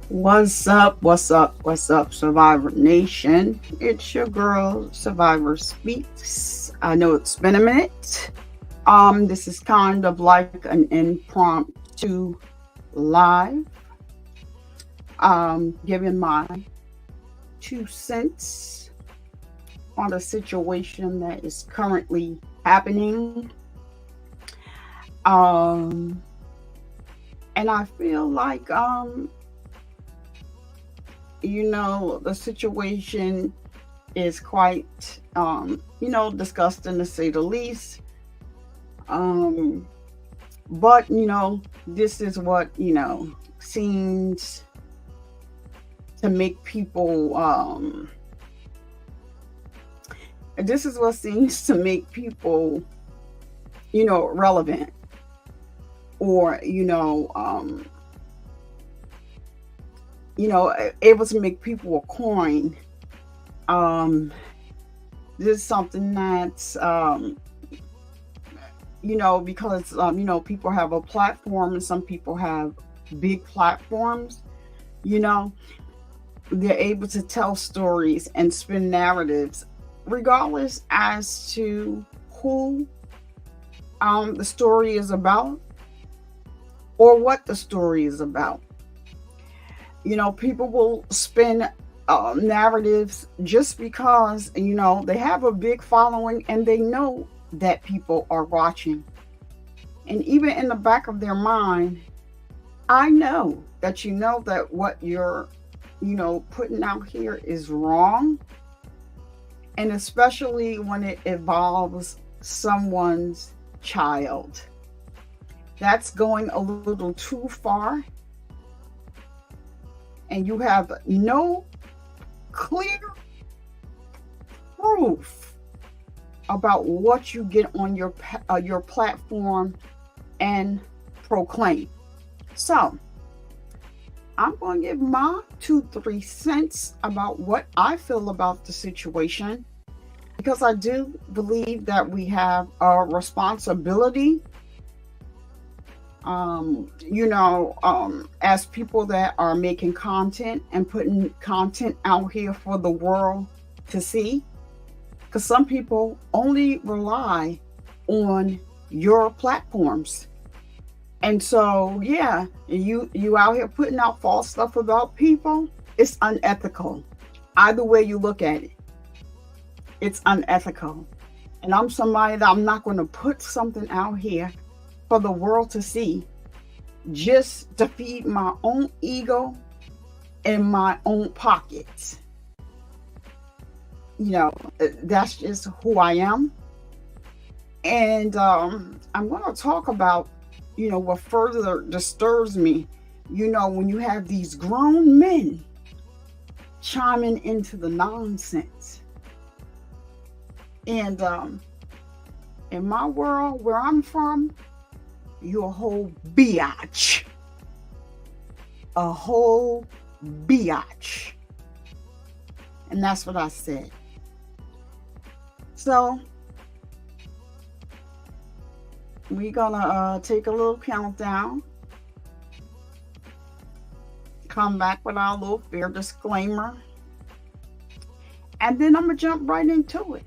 What's up? What's up? What's up, Survivor Nation? It's your girl, Survivor Speaks. I know it's been a minute. This is kind of like an impromptu live. Giving my 2 cents on a situation that is currently happening. And I feel like the situation is quite, disgusting to say the least. But, this is what, seems to make people, this is what seems to make people, relevant or, able to make people a coin. This is something that's, because, people have a platform and some people have big platforms, they're able to tell stories and spin narratives regardless as to who the story is about or what the story is about. People will spin narratives just because, they have a big following and they know that people are watching. And even in the back of their mind, I know that that what you're, putting out here is wrong. And especially when it involves someone's child. That's going a little too far. And you have no clear proof about what you get on your platform and proclaim. So I'm going to give my 2-3 cents about what I feel about the situation, because I do believe that we have a responsibility, as people that are making content and putting content out here for the world to see, because some people only rely on your platforms. And so, yeah, you out here putting out false stuff about people, it's unethical. Either way you look at it, it's unethical. And I'm somebody that I'm not going to put something out here for the world to see just to feed my own ego and my own pockets. That's just who I am. And I'm going to talk about, what further disturbs me, when you have these grown men chiming into the nonsense. And in my world, where I'm from, you're a whole biatch. A whole biatch. And that's what I said. So we're gonna take a little countdown. Come back with our little fair disclaimer. And then I'm gonna jump right into it.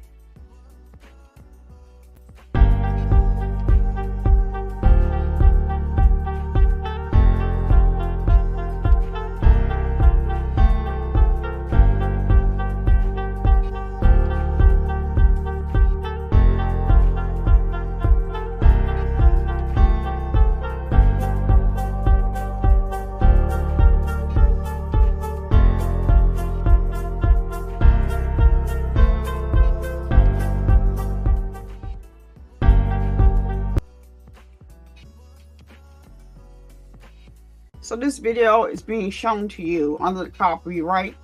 So this video is being shown to you under the copyright,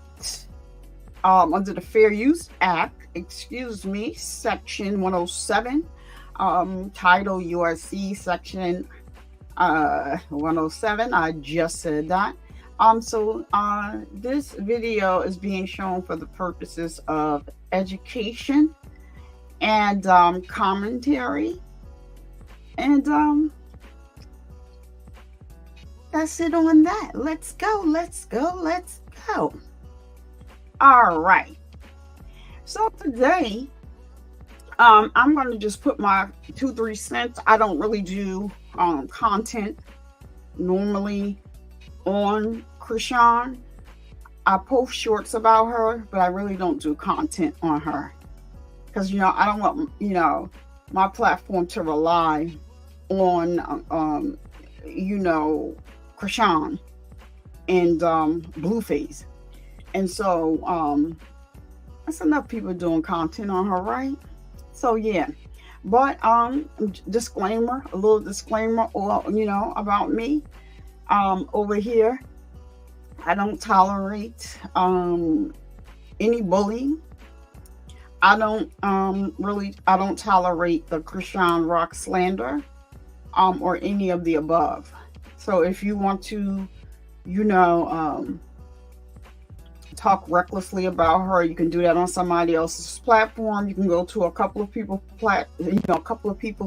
under the Fair Use Act, Section 107, Title USC Section 107. I just said that. So this video is being shown for the purposes of education and commentary, and That's it on that. Let's go, let's go, let's go. All right. So today, I'm going to just put my 2-3 cents. I don't really do content normally on Chrisean. I post shorts about her, but I really don't do content on her because, I don't want, my platform to rely on, Chrisean and Blueface. And so that's enough people doing content on her, right? So yeah. But disclaimer, a little disclaimer, or about me. Over here, I don't tolerate any bullying. I don't tolerate the Chrisean Rock slander or any of the above. So if you want to, talk recklessly about her, you can do that on somebody else's platform. You can go to a couple of people's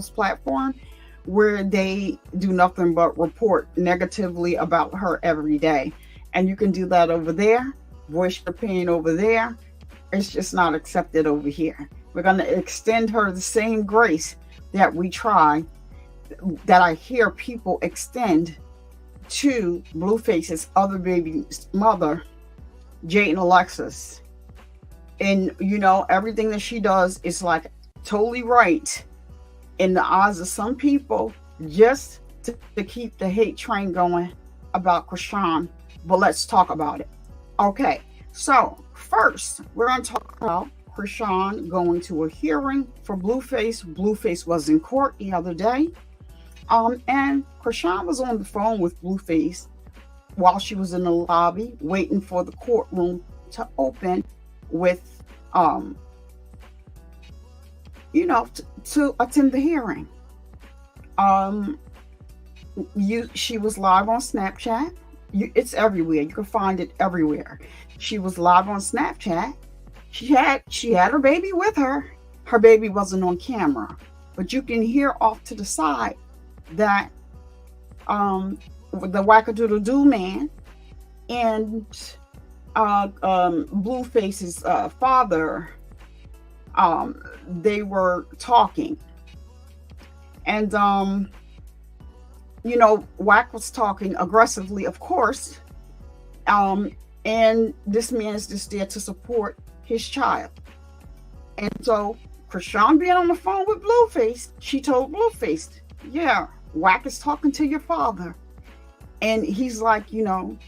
platform where they do nothing but report negatively about her every day. And you can do that over there, voice your opinion over there. It's just not accepted over here. We're going to extend her the same grace that that I hear people extend to Blueface's other baby's mother, Jade and Alexis. And everything that she does is like totally right in the eyes of some people, just to keep the hate train going about Chrisean. But let's talk about it. Okay, so first we're going to talk about Chrisean going to a hearing for Blueface. Blueface was in court the other day, and Chrisean was on the phone with Blueface while she was in the lobby waiting for the courtroom to open with to attend the hearing. She was live on Snapchat. It's everywhere. You can find it everywhere. She was live on Snapchat. She had her baby with her. Her baby wasn't on camera, but you can hear off to the side that the wackadoodle-doo man and Blueface's father, they were talking. And Wack was talking aggressively, of course, and this man is just there to support his child. And so Chrisean being on the phone with Blueface, she told Blueface, yeah, Wack is talking to your father. And he's like,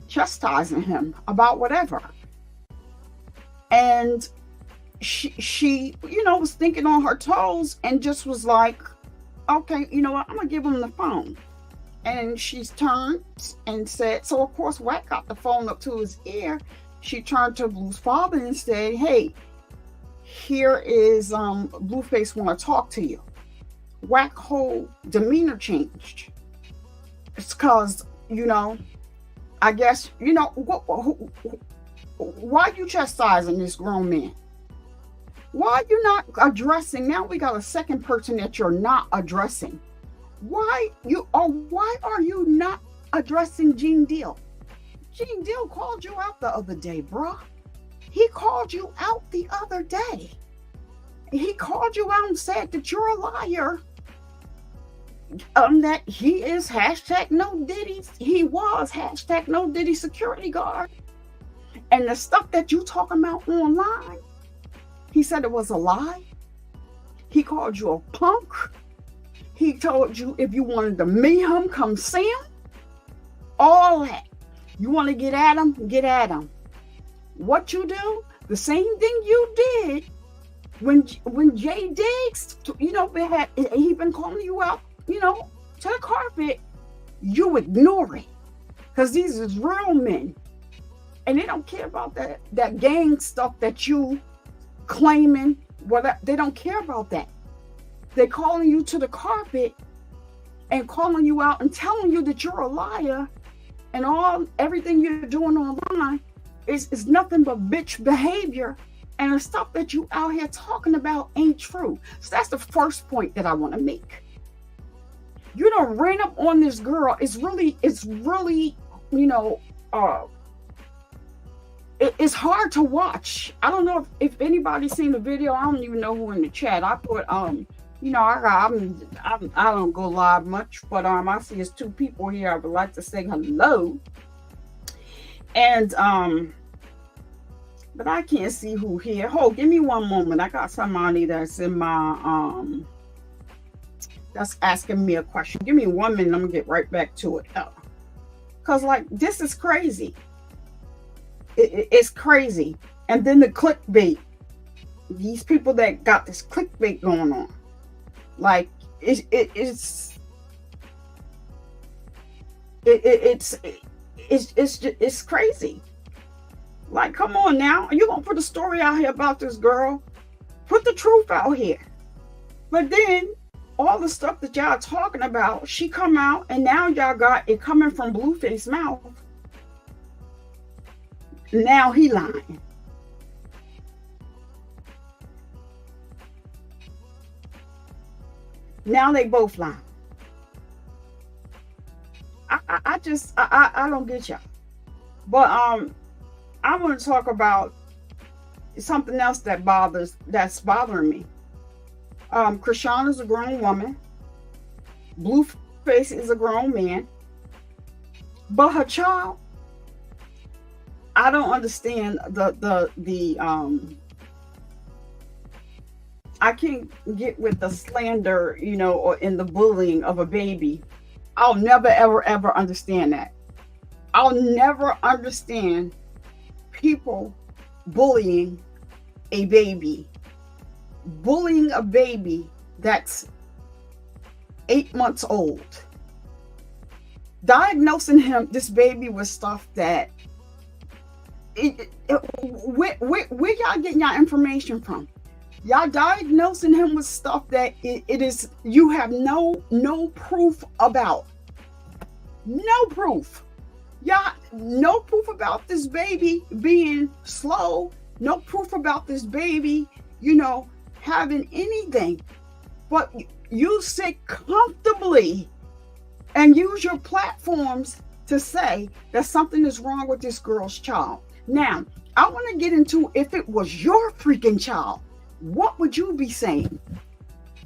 chastising him about whatever. And she was thinking on her toes and just was like, okay, you know what, I'm going to give him the phone. And she's turned and said, so of course Wack got the phone up to his ear. She turned to Blue's father and said, hey, here is Blueface want to talk to you. Wack's whole demeanor changed. It's because, I guess, why are you chastising this grown man? Why are you not addressing? Now we got a second person that you're not addressing. Why are you not addressing Gene Deal? Gene Deal called you out the other day, bruh. He called you out the other day. He called you out and said that you're a liar. That he is #NoDiddy. He was #NoDiddy security guard. And the stuff that you talking about online, he said it was a lie. He called you a punk. He told you if you wanted to meet him, come see him. All that. You want to get at him, get at him. What you do? The same thing you did when Jay Diggs, he been calling you out, to the carpet. You ignore it. Because these is real men. And they don't care about that gang stuff that you claiming. They don't care about that. They're calling you to the carpet and calling you out and telling you that you're a liar, and everything you're doing online is nothing but bitch behavior, and the stuff that you out here talking about ain't true. So that's the first point that I want to make. You don't ran up on this girl. It's really, you know, it's hard to watch. I don't know if anybody's seen the video. I don't even know who in the chat. I put, you know, I don't go live much, but I see it's 2 people here. I would like to say hello. And but I can't see who here. Hold, give me one moment. I got somebody that's in my that's asking me a question. Give me 1 minute. I'm gonna get right back to it. Cause like this is crazy. It's crazy. And then the clickbait. These people that got this clickbait going on, like it's crazy. Like, come on now, you gonna put a story out here about this girl? Put the truth out here. But then all the stuff that y'all talking about, she come out, and now y'all got it coming from Blueface mouth. Now he lying. Now they both lying. I don't get y'all. But I want to talk about something else that's bothering me. Chrisean is a grown woman. Blueface is a grown man. But her child, I don't understand I can't get with the slander, you know, or in the bullying of a baby. I'll never, ever understand that. I'll never understand people bullying a baby. Bullying a baby that's 8 months old. Diagnosing this baby with stuff that where y'all getting y'all information from? Y'all diagnosing him with stuff that it is you have no proof about. No proof. Y'all, no proof about this baby being slow. No proof about this baby, you know, having anything. But you sit comfortably and use your platforms to say that something is wrong with this girl's child. Now, I want to get into if it was your freaking child, what would you be saying?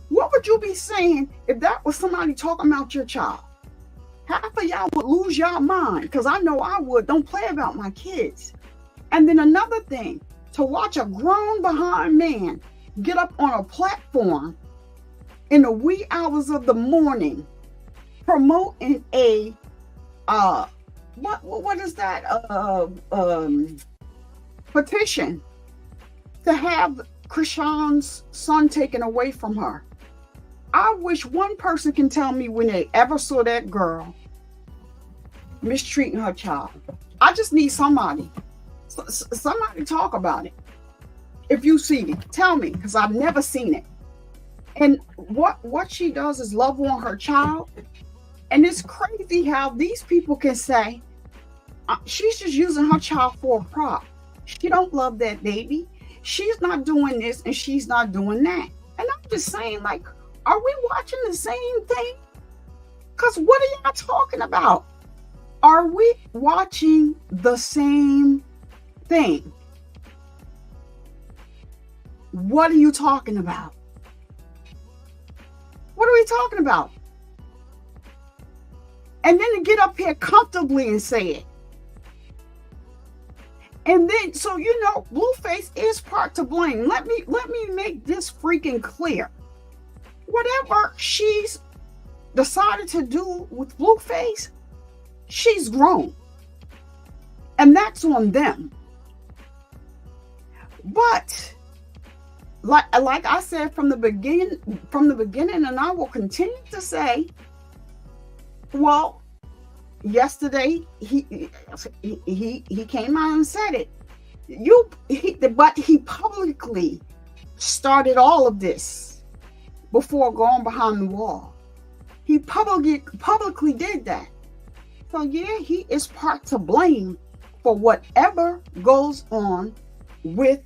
What would you be saying if that was somebody talking about your child? Half of y'all would lose your mind, because I know I would. Don't play about my kids. And then another thing, to watch a grown behind man get up on a platform in the wee hours of the morning promoting a what is that petition to have Chrisean's son taken away from her. I wish one person can tell me when they ever saw that girl mistreating her child. I just need somebody talk about it. If you see it, tell me, because I've never seen it. And what she does is love on her child. And it's crazy how these people can say she's just using her child for a prop. She don't love that baby. She's not doing this and she's not doing that. And I'm just saying, like, are we watching the same thing? Because what are y'all talking about? Are we watching the same thing? What are you talking about? What are we talking about? And then to get up here comfortably and say it. And then, so, you know, Blueface is part to blame. Let me make this freaking clear. Whatever she's decided to do with Blueface, she's grown. And that's on them. But like I said from the beginning, and I will continue to say, well, yesterday he came out and said it. But he publicly started all of this before going behind the wall. He publicly did that. So yeah, he is part to blame for whatever goes on with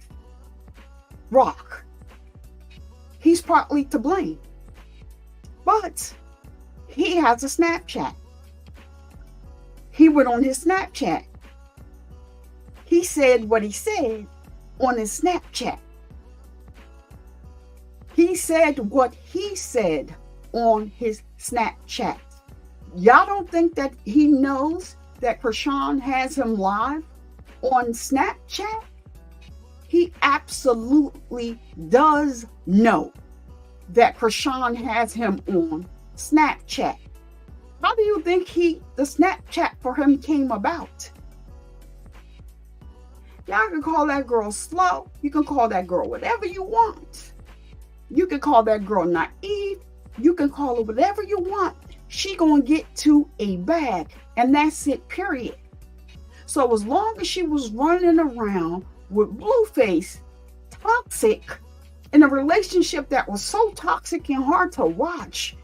Rock. He's partly to blame. But he has a Snapchat. He went on his Snapchat. He said what he said on his Snapchat. He said what he said on his Snapchat. Y'all don't think that he knows that Chrisean has him live on Snapchat? He absolutely does know that Chrisean has him on Snapchat. How do you think the Snapchat for him came about? Y'all can call that girl slow. You can call that girl whatever you want. You can call that girl naive. You can call her whatever you want. She gonna get to a bag, and that's it, period. So as long as she was running around with Blueface, toxic, in a relationship that was so toxic and hard to watch,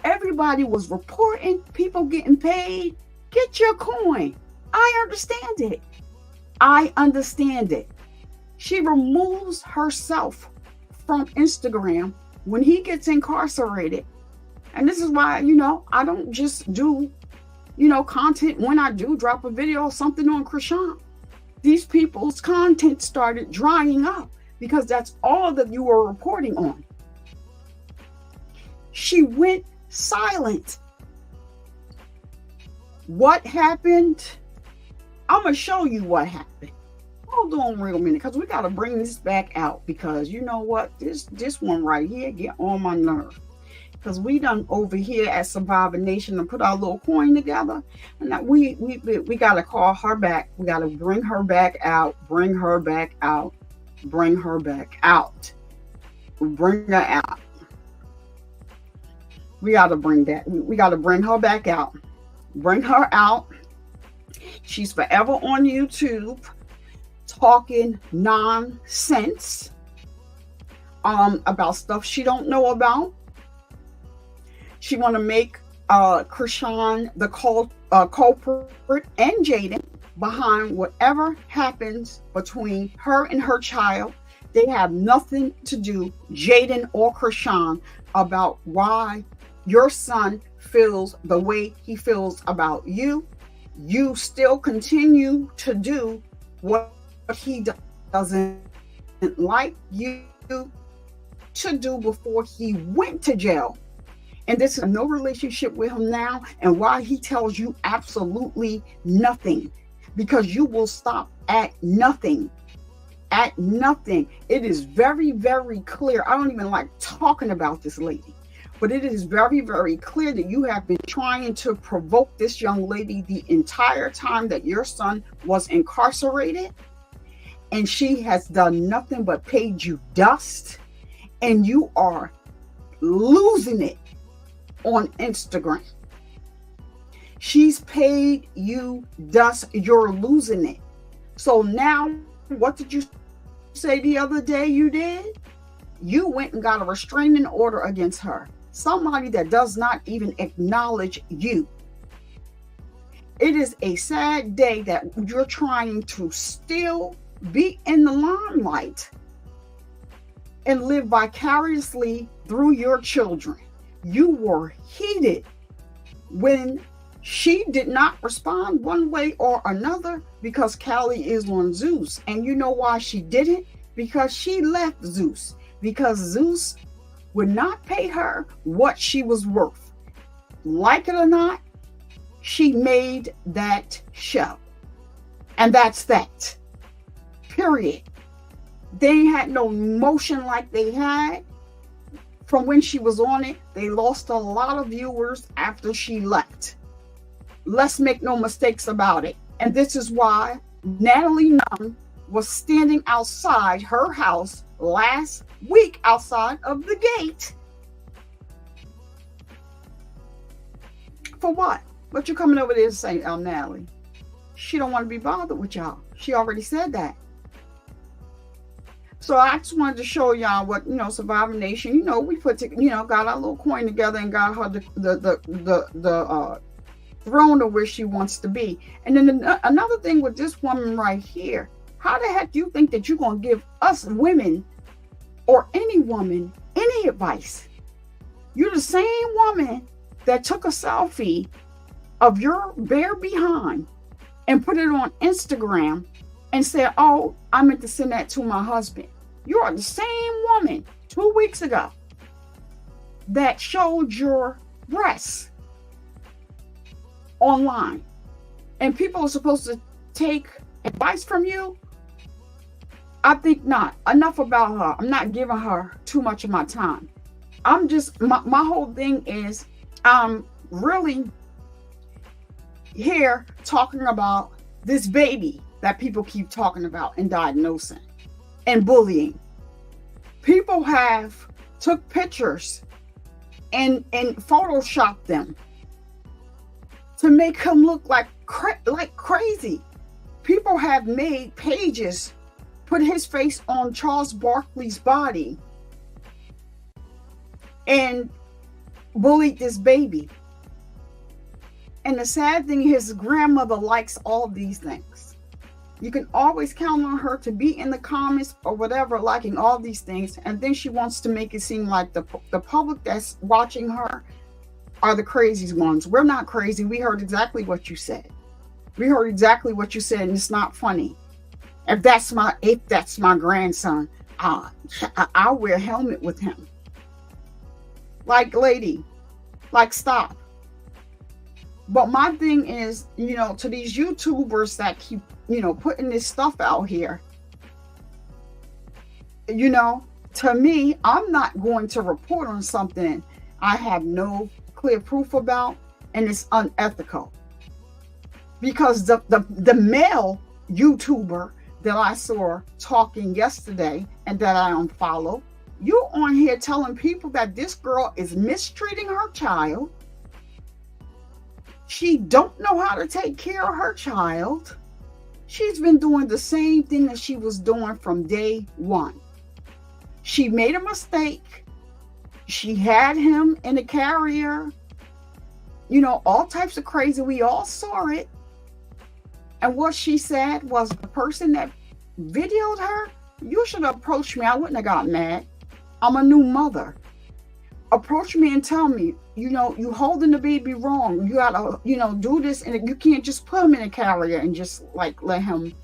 everybody was reporting, people getting paid. Get your coin. I understand it. I understand it. She removes herself from Instagram when he gets incarcerated. And this is why, I don't just do, content when I do drop a video or something on Chrisean. These people's content started drying up because that's all that you were reporting on. She went silent. What happened? I'm going to show you what happened. Hold on real minute, because we got to bring this back out, because you know what? This one right here get on my nerve. Because we done over here at Survivor Nation and put our little coin together. And that we got to call her back. We got to bring her back out. Bring her back out. Bring her back out. Bring her out. We got to bring that. We got to bring her back out. Bring her out. She's forever on YouTube talking nonsense about stuff she don't know about. She want to make Chrisean the culprit and Jaden behind whatever happens between her and her child. They have nothing to do, Jaden or Chrisean, about why your son feels the way he feels about you. You still continue to do what he doesn't like you to do before he went to jail. And this is no relationship with him now, and why he tells you absolutely nothing, because you will stop at nothing. At nothing. It is very, very clear. I don't even like talking about this lady, but it is very, very clear that you have been trying to provoke this young lady the entire time that your son was incarcerated, and she has done nothing but paid you dust, and you are losing it on Instagram. She's paid you dust. You're losing it. So now, what did you say the other day you did? You went and got a restraining order against her. Somebody that does not even acknowledge you. It is a sad day that you're trying to still be in the limelight and live vicariously through your children. You were heated when she did not respond one way or another, because Callie is on Zeus. And you know why she didn't? Because she left Zeus. Because Zeus would not pay her what she was worth. Like it or not, she made that show. And that's that. Period. They had no emotion like they had from when she was on it. They lost a lot of viewers after she left. Let's make no mistakes about it. And this is why Natalie Nunn was standing outside her house last week, outside of the gate. For what? What you coming over there to say, Natalie? She don't want to be bothered with y'all. She already said that. So I just wanted to show y'all what, Survivor Nation, we got our little coin together and got her the throne to where she wants to be. And then another thing with this woman right here, how the heck do you think that you're going to give us women or any woman any advice? You're the same woman that took a selfie of your bare behind and put it on Instagram and said, oh, I meant to send that to my husband. You are the same woman 2 weeks ago that showed your breasts online. And people are supposed to take advice from you? I think not. Enough about her. I'm not giving her too much of my time. I'm just, my whole thing is, I'm really here talking about this baby that people keep talking about and diagnosing and bullying. People have took pictures and photoshopped them to make him look like crazy. People have made pages, put his face on Charles Barkley's body and bullied this baby. And the sad thing, his grandmother likes all these things. You can always count on her to be in the comments or whatever, liking all these things. And then she wants to make it seem like the public that's watching her are the crazy ones. We're not crazy. We heard exactly what you said. We heard exactly what you said, and it's not funny. If that's my grandson, I'll wear a helmet with him. Like, lady, like, stop. But my thing is, to these YouTubers that keep, putting this stuff out here, to me, I'm not going to report on something I have no clear proof about, and it's unethical. Because the male YouTuber that I saw talking yesterday and that I unfollowed, you on here telling people that this girl is mistreating her child. She don't know how to take care of her child. She's been doing the same thing that she was doing from day one. She made a mistake. She had him in a carrier. All types of crazy. We all saw it. And what she said was, the person that videoed her, you should have approached me. I wouldn't have got mad. I'm a new mother. Approach me and tell me, you holding the baby wrong. You gotta, do this, and you can't just put him in a carrier and just let him,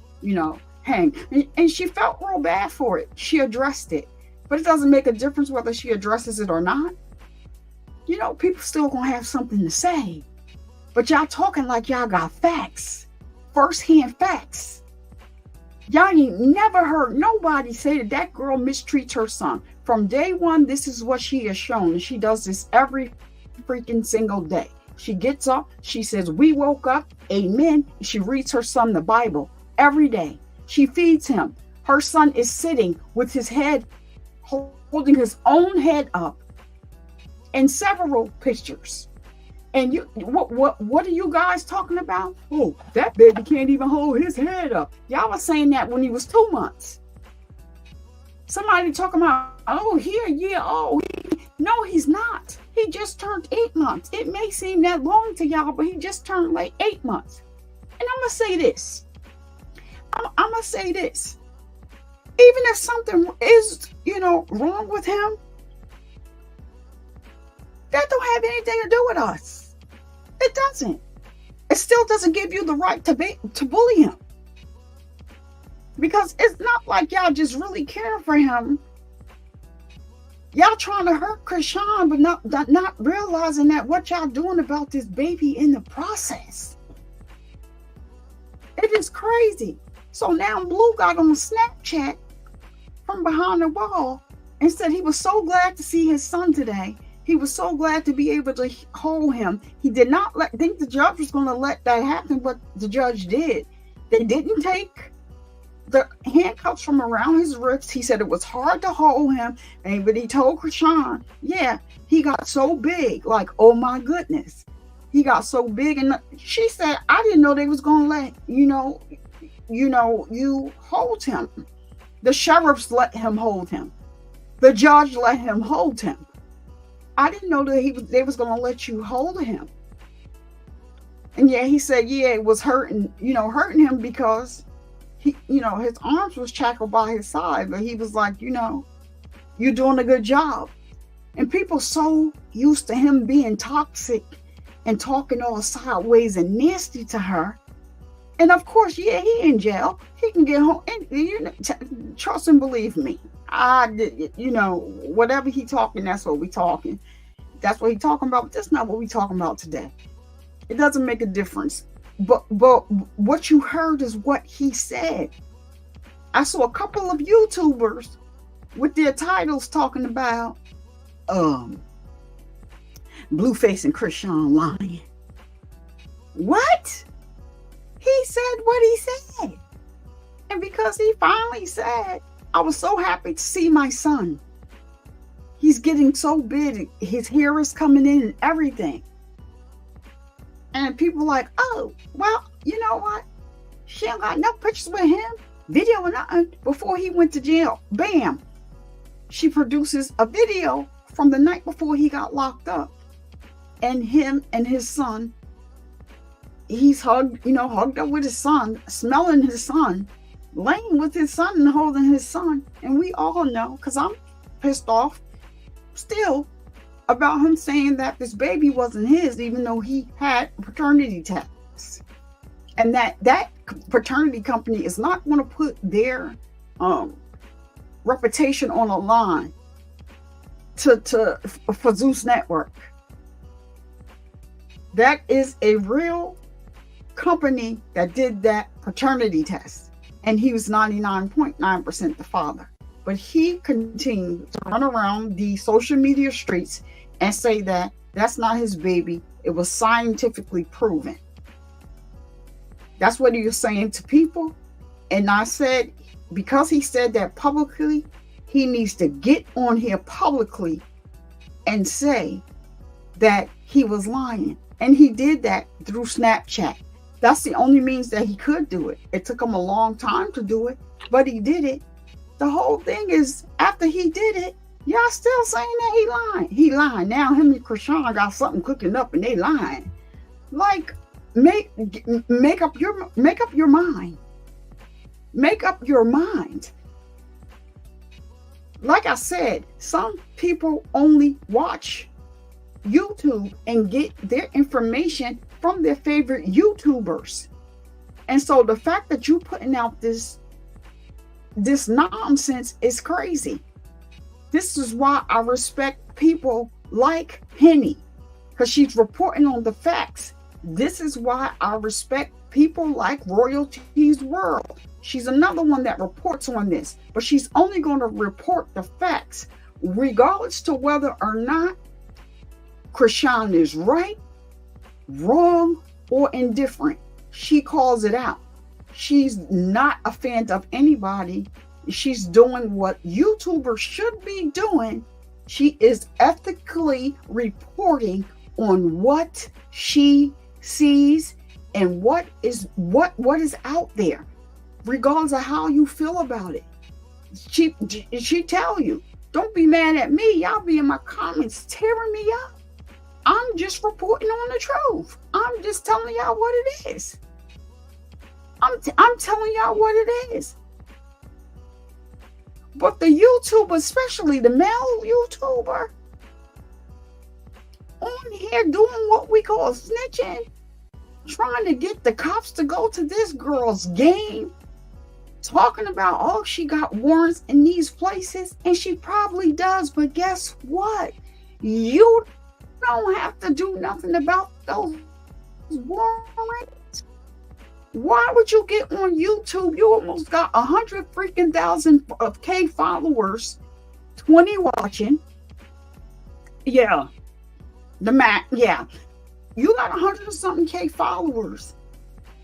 hang. And she felt real bad for it. She addressed it, but it doesn't make a difference whether she addresses it or not. People still gonna have something to say, but y'all talking like y'all got facts, first-hand facts. Y'all ain't never heard nobody say that girl mistreats her son. From day one, this is what she has shown. And she does this every freaking single day. She gets up, she says, we woke up, amen. She reads her son the Bible every day. She feeds him. Her son is sitting with his head, holding his own head up in several pictures. And what are you guys talking about? Oh, that baby can't even hold his head up. Y'all was saying that when he was 2 months. Somebody talking about, oh, no, he's not. He just turned 8 months. It may seem that long to y'all, but he just turned like 8 months. And I'm going to say this. I'm going to say this. Even if something is, wrong with him, that don't have anything to do with us. It doesn't. It still doesn't give you the right to bully him. Because it's not like y'all just really care for him. Y'all trying to hurt Chrisean, but not realizing that what y'all doing about this baby in the process. It is crazy. So now Blue got on Snapchat from behind the wall and said he was so glad to see his son today. He was so glad to be able to hold him. He did not think the judge was going to let that happen, but the judge did. They didn't take the handcuffs from around his wrists. He said it was hard to hold him, but he told Chrisean, yeah, he got so big, like, oh my goodness, he got so big. And she said, I didn't know they was gonna let you hold him. The sheriffs let him hold him. The judge let him hold him. I didn't know that they was gonna let you hold him. And yeah, he said, yeah, it was hurting him because he, his arms was shackled by his side, but he was like, you're doing a good job. And people so used to him being toxic and talking all sideways and nasty to her. And of course, yeah, he in jail. He can get home. And trust and believe me. Whatever he talking, that's what we talking. That's what he talking about. But that's not what we talking about today. It doesn't make a difference. But what you heard is what he said. I saw a couple of YouTubers with their titles talking about Blueface and Chrisean lying. What? He said what he said. And because he finally said, I was so happy to see my son. He's getting so big. His hair is coming in and everything. And people like, oh, well, you know what? She ain't got no pictures with him, video or nothing, before he went to jail. Bam. She produces a video from the night before he got locked up. And him and his son, he's hugged up with his son, smelling his son, laying with his son and holding his son. And we all know, because I'm pissed off still about him saying that this baby wasn't his, even though he had paternity tests. And that paternity company is not going to put their reputation on a line for Zeus Network. That is a real company that did that paternity test, and he was 99.9% the father. But he continued to run around the social media streets and say that that's not his baby. It was scientifically proven. That's what he was saying to people. And I said, because he said that publicly, he needs to get on here publicly and say that he was lying. And he did that through Snapchat. That's the only means that he could do it. It took him a long time to do it, but he did it. The whole thing is, after he did it, y'all still saying that he lying. He lying. Now him and Chrisean got something cooking up and they lying. Like, make up your mind. Make up your mind. Like I said, some people only watch YouTube and get their information from their favorite YouTubers. And so the fact that you putting out this nonsense is crazy. This is why I respect people like Penny, because she's reporting on the facts. This is why I respect people like Royalties World. She's another one that reports on this, but she's only going to report the facts, regardless to whether or not Chrisean is right, wrong, or indifferent. She calls it out. She's not a fan of anybody. She's doing what YouTubers should be doing. She is ethically reporting on what she sees and what is out there, regardless of how you feel about it. She tell you, don't be mad at me. Y'all be in my comments tearing me up. I'm just reporting on the truth. I'm just telling y'all what it is. I'm telling y'all what it is. But the YouTuber, especially the male YouTuber, on here doing what we call snitching, trying to get the cops to go to this girl's game, talking about, oh, she got warrants in these places, and she probably does. But guess what? You don't have to do nothing about those warrants. Why would you get on YouTube? You almost got 100 freaking thousand of K followers, 20 watching. Yeah. Yeah. You got 100 or something K followers,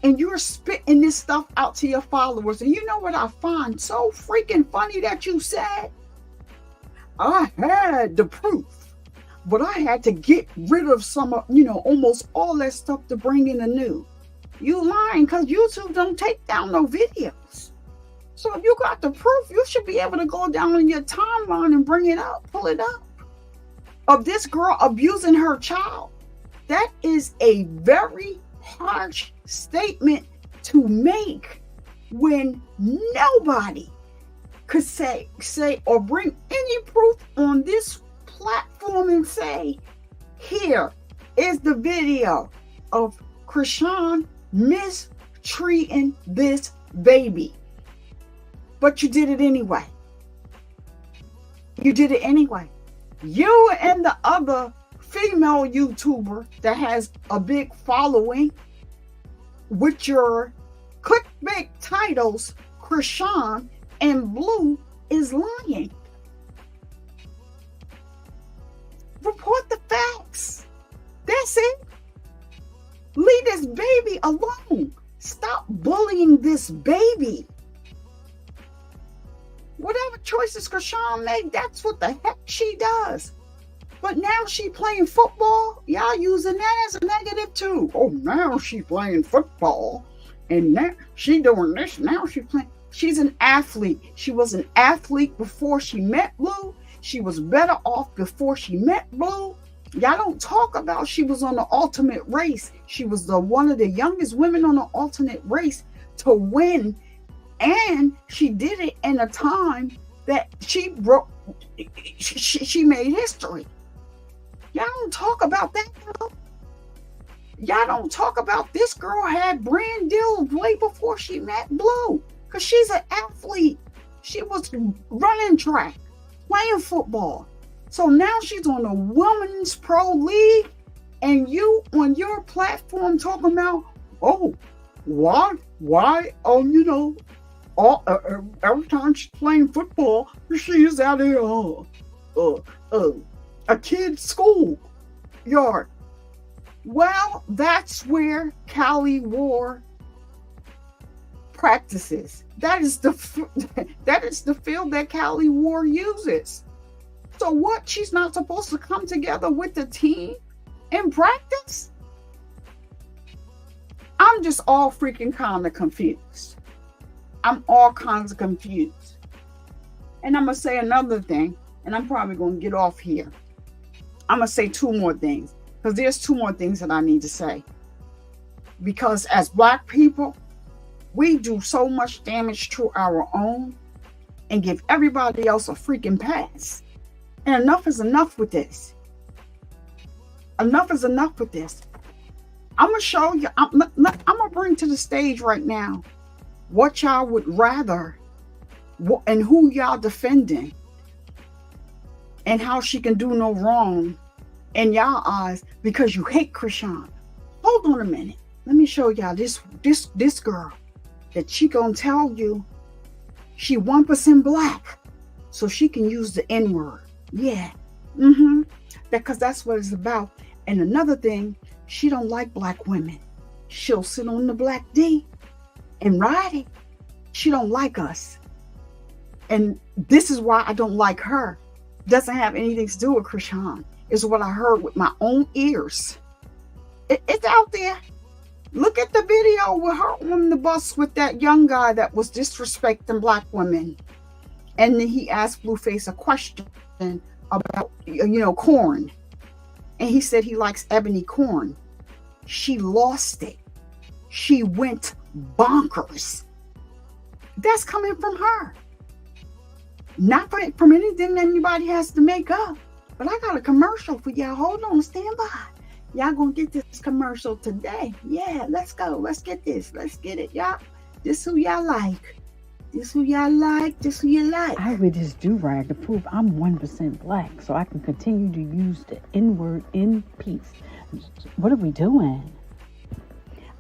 and you're spitting this stuff out to your followers. And you know what I find so freaking funny that you said? I had the proof, but I had to get rid of some, almost all that stuff to bring in the new. You lying, because YouTube don't take down no videos. So if you got the proof, you should be able to go down in your timeline and bring it up, pull it up, of this girl abusing her child. That is a very harsh statement to make when nobody could say or bring any proof on this platform and say Here is the video of Chrisean mistreating this baby. But you did it anyway. You did it anyway. You and the other female YouTuber that has a big following with your clickbait titles, Chrisean and Blue is lying. Report the facts. That's it. Leave this baby alone. Stop bullying this baby. Whatever choices Chrisean made, that's what the heck she does. But now she playing football. Y'all using that as a negative too. Oh, now she playing football. And now she doing this. Now she playing. She's an athlete. She was an athlete before she met Blue. She was better off before she met Blue. Y'all don't talk about she was on the ultimate race. She was one of the youngest women on the alternate race to win. And she did it in a time that she made history. Y'all don't talk about that, though. Y'all don't talk about this girl had brand deals way before she met Blue. Because she's an athlete. She was running track, playing football. So now she's on a women's pro league. And you on your platform talking about, oh, why, every time she's playing football, she's out here, a kid's school yard. Well, that's where Cali War practices. That is the field that Cali War uses. So what? She's not supposed to come together with the team and practice? I'm just all freaking kind of confused. I'm all kinds of confused. And I'm going to say another thing, and I'm probably going to get off here. I'm going to say two more things, because there's two more things that I need to say. Because as Black people, we do so much damage to our own and give everybody else a freaking pass. And enough is enough with this. Enough is enough with this. I'm going to show you, I'm going to bring to the stage right now what y'all would rather and who y'all defending and how she can do no wrong in y'all eyes because you hate Chrisean. Hold on a minute. Let me show y'all this girl that she gonna tell you she 1% Black so she can use the N-word. Yeah. Because that's what it's about. And another thing, she don't like Black women. She'll sit on the Black D and ride it. She don't like us. And this is why I don't like her. Doesn't have anything to do with Chrisean. It's what I heard with my own ears. It's out there. Look at the video with her on the bus with that young guy that was disrespecting Black women. And then he asked Blueface a question about, corn. And he said he likes ebony corn. She lost it. She went bonkers. That's coming from her. Not from anything that anybody has to make up. But I got a commercial for y'all. Hold on, stand by. Y'all gonna get this commercial today. Yeah, let's go. Let's get this. Let's get it, y'all. This who y'all like. This who y'all like. This who you like. I wear this do-rag to prove I'm 1% Black so I can continue to use the N-word in peace. What are we doing?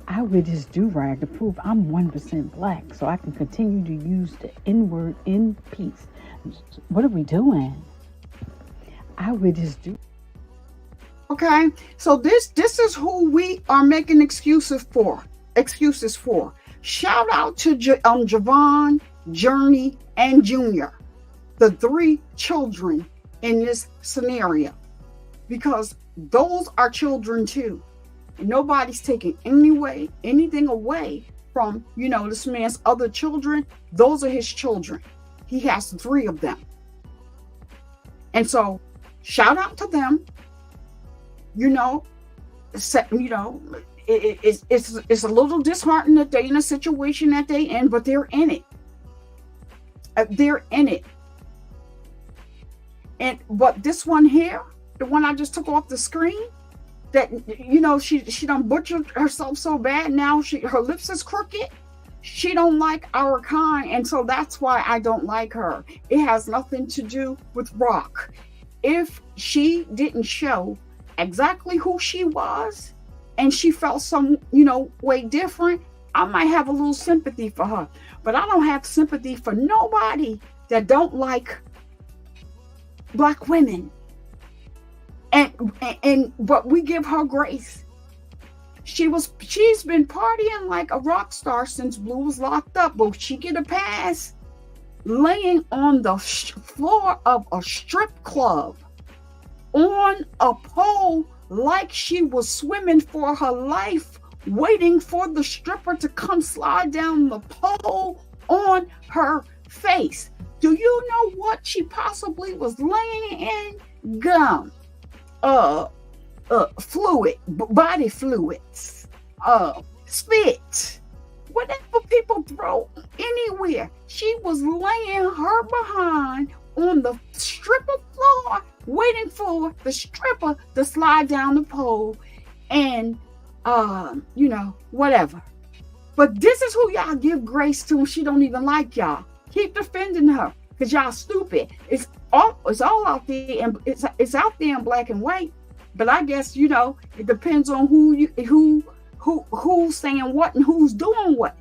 I wear this do-rag to prove I'm 1% Black so I can continue to use the N-word in peace. What are we doing? I wear this do. Okay, so this is who we are making excuses for. Shout out to Javon, Journey, and Junior, the 3 children in this scenario, because those are children too. And nobody's taking anything away from, this man's other children. Those are his children. He has 3 of them. And so shout out to them. It's a little disheartening that they're in a situation that they're in, but they're in it. But this one here, the one I just took off the screen, that, you know, she done butchered herself so bad. Now her lips is crooked. She don't like our kind, and so that's why I don't like her. It has nothing to do with Rock. If she didn't show exactly who she was, and she felt some, you know, way different, I might have a little sympathy for her. But I don't have sympathy for nobody that don't like Black women. And but we give her grace. She's been partying like a rock star since Blue was locked up, but she get a pass laying on the floor of a strip club on a pole like she was swimming for her life, waiting for the stripper to come slide down the pole on her face. Do you know what she possibly was laying in? Gum, fluid, body fluids, spit, whatever people throw anywhere. She was laying her behind on the stripper floor, waiting for the stripper to slide down the pole and, you know, whatever. But this is who y'all give grace to, and she don't even like y'all. Keep defending her, because y'all stupid. It's all out there, and it's out there in black and white. But I guess, you know, it depends on who's saying what and who's doing what.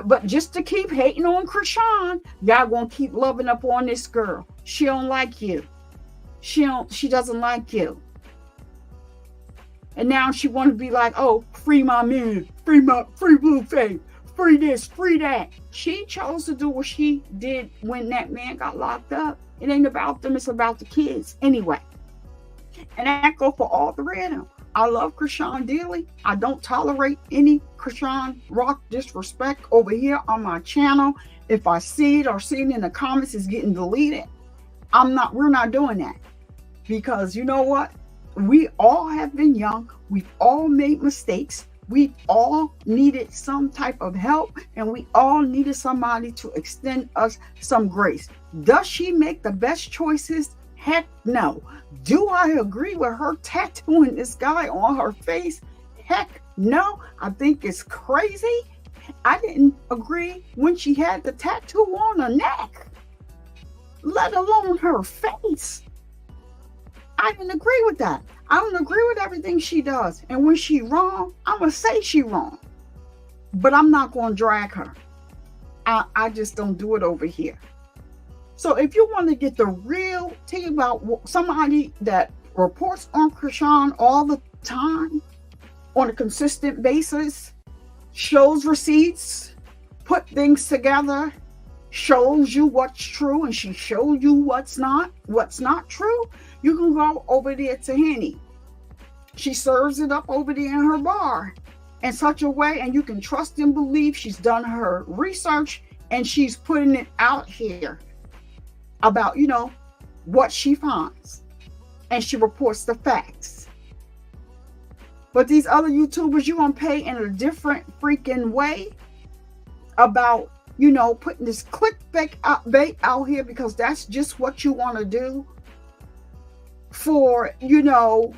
But just to keep hating on Chrisean, y'all gonna keep loving up on this girl. She don't like you. She doesn't like you. And now she want to be like, oh, free my man, free Blueface, free this, free that. She chose to do what she did when that man got locked up. It ain't about them, it's about the kids anyway. And that go for all three of them. I love Chrisean dearly. I don't tolerate any Chrisean Rock disrespect over here on my channel. If I see it or see it in the comments, it's getting deleted. We're not doing that. Because you know what? We all have been young. We've all made mistakes. We've all needed some type of help, and we all needed somebody to extend us some grace. Does she make the best choices? Heck no. Do I agree with her tattooing this guy on her face? Heck no. I think it's crazy. I didn't agree when she had the tattoo on her neck, let alone her face. I didn't agree with that. I don't agree with everything she does. And when she wrong, I'm going to say she wrong. But I'm not going to drag her. I just don't do it over here. So if you want to get the real thing about somebody that reports on Chrisean all the time, on a consistent basis, shows receipts, put things together, shows you what's true, and she shows you what's not true, you can go over there to Henny. She serves it up over there in her bar in such a way, and you can trust and believe she's done her research and she's putting it out here about, you know, what she finds, and she reports the facts. But these other YouTubers, you're gonna pay in a different freaking way about, you know, putting this clickbait out here because that's just what you want to do for, you know,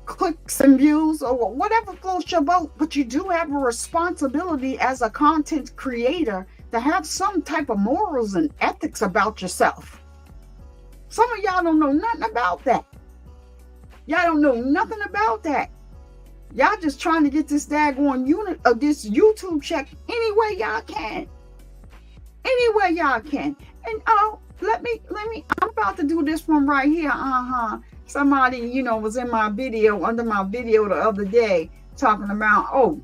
clicks and views or whatever floats your boat. But you do have a responsibility as a content creator to have some type of morals and ethics about yourself. Some of y'all don't know nothing about that. Y'all don't know nothing about that. Y'all just trying to get this daggone unit of this YouTube check any way y'all can. Any way y'all can. And let me, I'm about to do this one right here. Somebody, you know, was in my video, under my video the other day, talking about,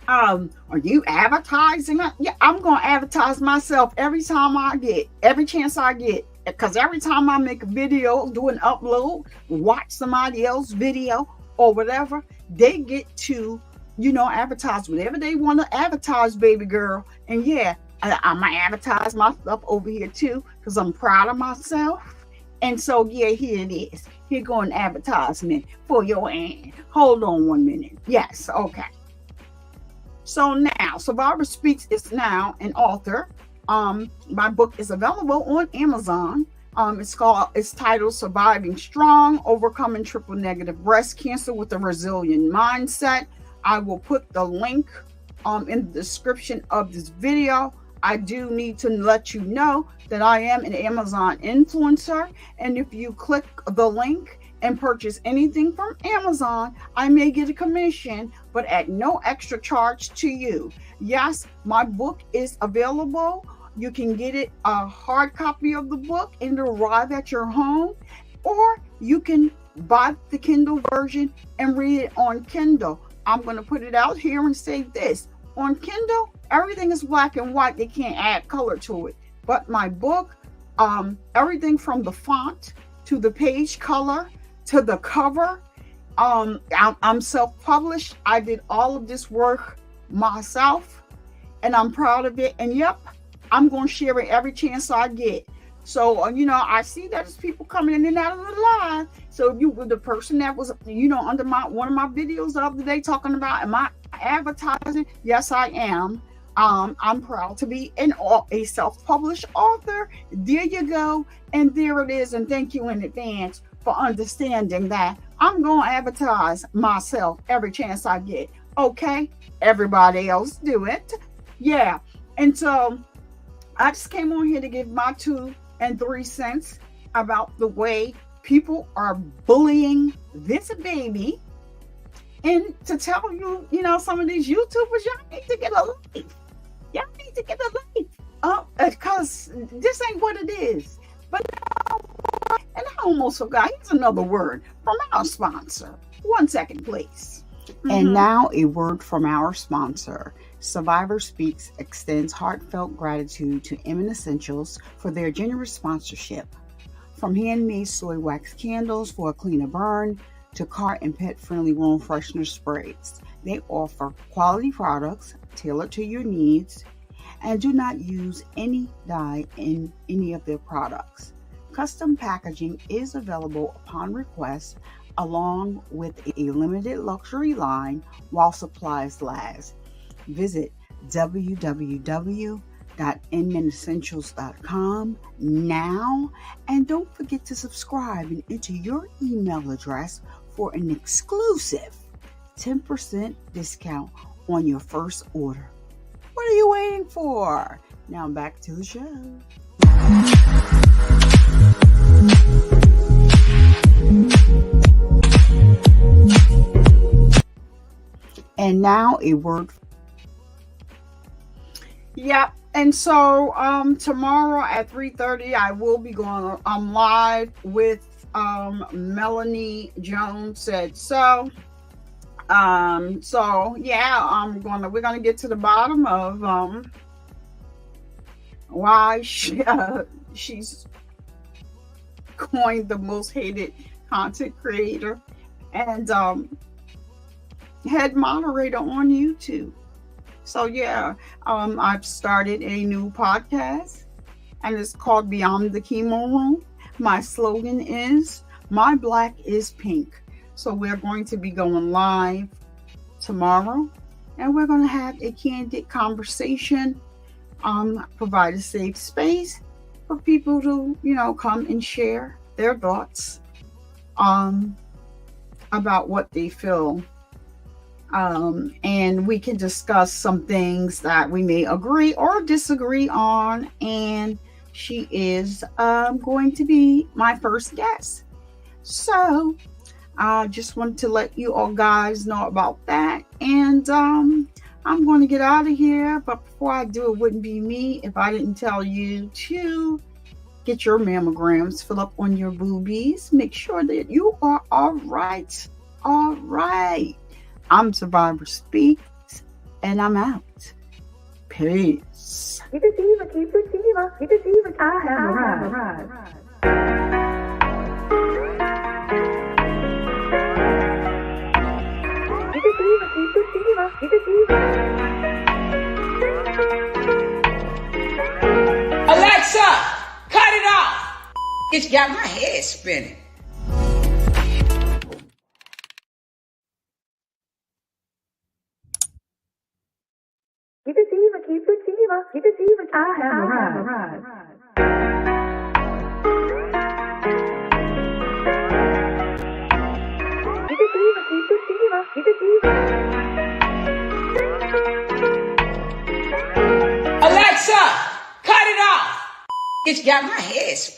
are you advertising? Yeah, I'm going to advertise myself every chance I get. Because every time I make a video, do an upload, watch somebody else's video or whatever, they get to, you know, advertise whatever they want to advertise, baby girl. And yeah, I might advertise my stuff over here too, because I'm proud of myself. And so, yeah, here it is. Here go an advertisement for your ad. Hold on 1 minute. Yes, okay. So now, Survivor Speaks is now an author. My book is available on Amazon. It's titled Surviving Strong, Overcoming Triple Negative Breast Cancer with a Resilient Mindset. I will put the link in the description of this video. I do need to let you know that I am an Amazon influencer, and if you click the link and purchase anything from Amazon, I may get a commission, but at no extra charge to you. Yes, my book is available. You can get it a hard copy of the book and arrive at your home, or you can buy the Kindle version and read it on Kindle. I'm going to put it out here and say this. On Kindle, everything is black and white. They can't add color to it. But my book, everything from the font to the page color to the cover, I'm self-published. I did all of this work myself, and I'm proud of it. And yep, I'm going to share it every chance I get. So, I see that there's people coming in and out of the live. So if you were the person that was, under one of my videos the other day talking about, am I advertising? Yes, I am. I'm proud to be a self-published author. There you go. And there it is. And thank you in advance for understanding that I'm going to advertise myself every chance I get. Okay? Everybody else do it. Yeah. And so I just came on here to give my 2 and 3 cents about the way people are bullying this baby, and to tell you, some of these YouTubers, y'all need to get a life. Y'all need to get a life. Because this ain't what it is. But and I almost forgot. Here's another word from our sponsor. 1 second, please. And now a word from our sponsor. Survivor Speaks extends heartfelt gratitude to Emin Essentials for their generous sponsorship. From handmade soy wax candles for a cleaner burn to car and pet-friendly room freshener sprays, they offer quality products tailored to your needs and do not use any dye in any of their products. Custom packaging is available upon request, along with a limited luxury line while supplies last. Visit www.unmasking.com now, and don't forget to subscribe and enter your email address for an exclusive 10% discount on your first order. What are you waiting for? Now back to the show. And now a word. Yep. And so tomorrow at 3:30 I will be going live with Melanie Jones Said So. We're gonna get to the bottom of why she's coined the most hated content creator and head moderator on YouTube. So I've started a new podcast, and it's called Beyond the Chemo Room. My slogan is, "My Black is Pink." So we're going to be going live tomorrow, and we're going to have a candid conversation, provide a safe space for people to, come and share their thoughts about what they feel. And we can discuss some things that we may agree or disagree on. And she is going to be my first guest. So I just wanted to let you all guys know about that. And I'm going to get out of here. But before I do, it wouldn't be me if I didn't tell you to get your mammograms, fill up on your boobies. Make sure that you are all right. All right. I'm Survivor Speaks, and I'm out. Peace. Keep it diva, keep it diva, keep it diva. I have arrived. Keep it diva, keep it diva, keep it diva. Alexa, cut it off. It's got my head spinning. Keep it diva, keep it diva, keep it diva. I have arrived. It's got my head.